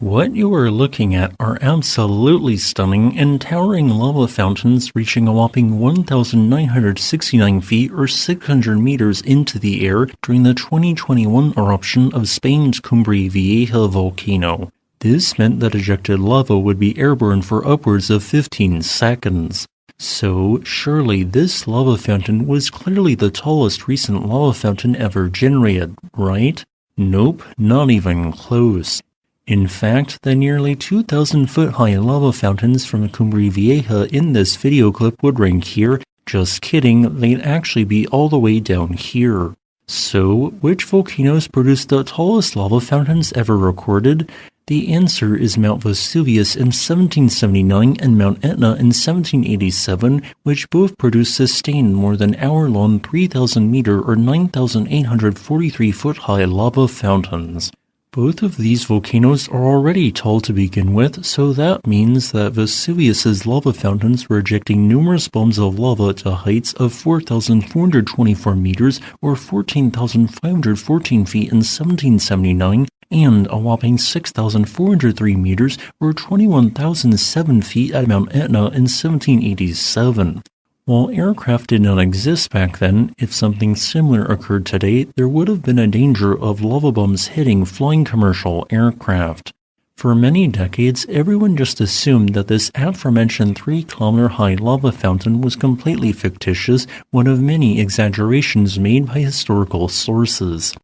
What you are looking at are absolutely stunning and towering lava fountains reaching a whopping 1,969 feet or 600 meters into the air during the 2021 eruption of Spain's Cumbre Vieja volcano. This meant that ejected lava would be airborne for upwards of 15 seconds. So, surely this lava fountain was clearly the tallest recent lava fountain ever generated, right? Nope, not even close. In fact, the nearly 2,000-foot-high lava fountains from Cumbre Vieja in this video clip would rank here. Just kidding, they'd actually be all the way down here. So, which volcanoes produced the tallest lava fountains ever recorded? The answer is Mount Vesuvius in 1779 and Mount Etna in 1787, which both produced sustained more than hour-long 3,000-meter or 9,843-foot-high lava fountains. Both of these volcanoes are already tall to begin with, so that means that Vesuvius's lava fountains were ejecting numerous bombs of lava to heights of 4,424 meters or 14,514 feet in 1779, and a whopping 6,403 meters or 21,007 feet at Mount Etna in 1787. While aircraft did not exist back then, if something similar occurred today, there would have been a danger of lava bombs hitting flying commercial aircraft. For many decades, everyone just assumed that this aforementioned 3-kilometer-high lava fountain was completely fictitious, one of many exaggerations made by historical sources.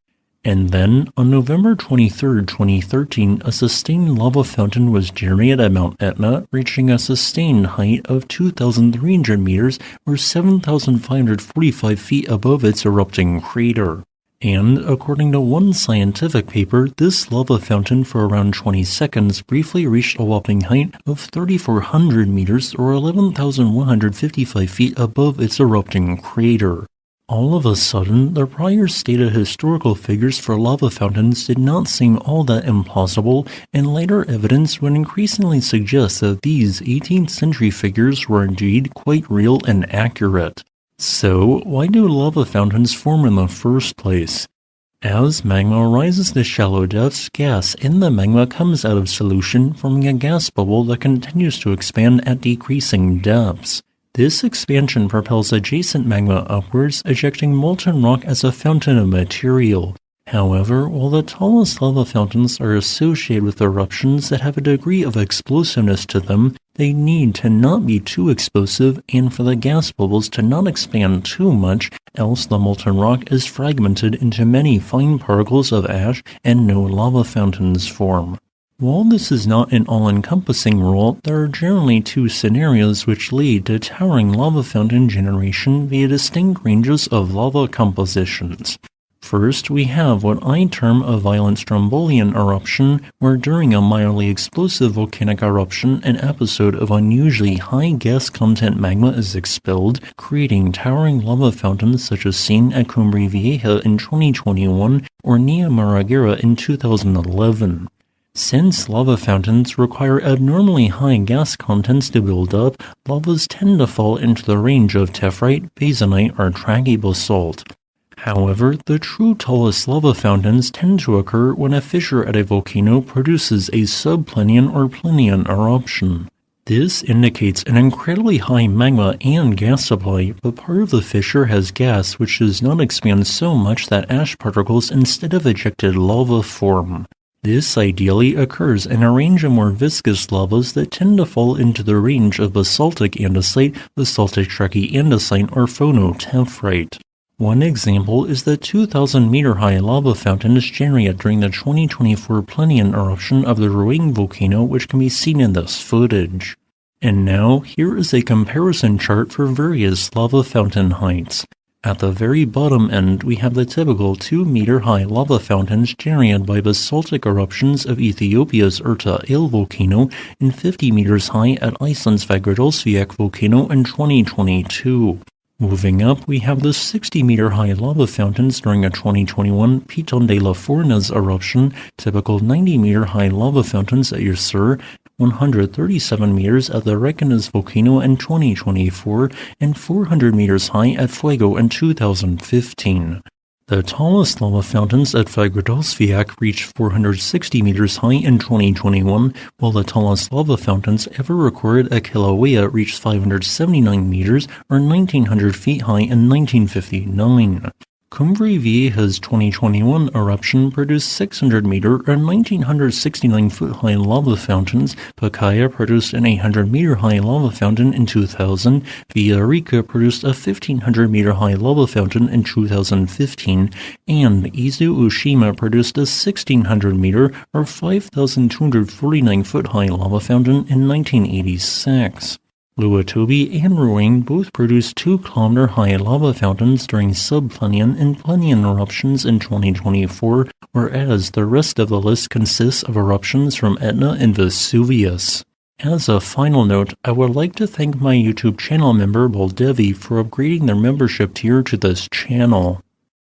And then, on November 23, 2013, a sustained lava fountain was generated at Mount Etna, reaching a sustained height of 2,300 meters or 7,545 feet above its erupting crater. And, according to one scientific paper, this lava fountain for around 20 seconds briefly reached a whopping height of 3,400 meters or 11,155 feet above its erupting crater. All of a sudden, the prior stated historical figures for lava fountains did not seem all that implausible, and later evidence would increasingly suggest that these 18th century figures were indeed quite real and accurate. So, why do lava fountains form in the first place? As magma rises to shallow depths, gas in the magma comes out of solution, forming a gas bubble that continues to expand at decreasing depths. This expansion propels adjacent magma upwards, ejecting molten rock as a fountain of material. However, while the tallest lava fountains are associated with eruptions that have a degree of explosiveness to them, they need to not be too explosive and for the gas bubbles to not expand too much, else the molten rock is fragmented into many fine particles of ash and no lava fountains form. While this is not an all-encompassing rule, there are generally two scenarios which lead to towering lava fountain generation via distinct ranges of lava compositions. First, we have what I term a violent Strombolian eruption, where during a mildly explosive volcanic eruption, an episode of unusually high gas content magma is expelled, creating towering lava fountains such as seen at Cumbre Vieja in 2021 or Nia Maragera in 2011. Since lava fountains require abnormally high gas contents to build up, lavas tend to fall into the range of tephrite, basanite, or trachy-basalt. However, the true tallest lava fountains tend to occur when a fissure at a volcano produces a subplinian or plinian eruption. This indicates an incredibly high magma and gas supply, but part of the fissure has gas which does not expand so much that ash particles instead of ejected lava form. This ideally occurs in a range of more viscous lavas that tend to fall into the range of basaltic andesite, basaltic trachyandesite, or phonotephrite. One example is the 2,000-meter-high lava fountains generated during the 2024 Plinian eruption of the Ruang volcano, which can be seen in this footage. And now, here is a comparison chart for various lava fountain heights. At the very bottom end, we have the typical 2-meter-high lava fountains generated by basaltic eruptions of Ethiopia's Erta Ale volcano and 50 meters high at Iceland's Fagradalsfjall volcano in 2022. Moving up, we have the 60-meter-high lava fountains during a 2021 Piton de la Forna's eruption, typical 90-meter-high lava fountains at Yasur, 137 meters at the Requenas volcano in 2024, and 400 meters high at Fuego in 2015. The tallest lava fountains at Fagradalsvik reached 460 meters high in 2021, while the tallest lava fountains ever recorded at Kilauea reached 579 meters or 1,900 feet high in 1959. Cumbre Vieja's 2021 eruption produced 600-meter or 1,969-foot-high lava fountains. Pacaya produced an 800-meter-high lava fountain in 2000. Villarrica produced a 1,500-meter-high lava fountain in 2015. And Izu Ushima produced a 1,600-meter or 5,249-foot-high lava fountain in 1986. Luatobi and Ruang both produced 2-kilometer-high lava fountains during subplenian and plenian eruptions in 2024, whereas the rest of the list consists of eruptions from Etna and Vesuvius. As a final note, I would like to thank my YouTube channel member Boldevi for upgrading their membership tier to this channel.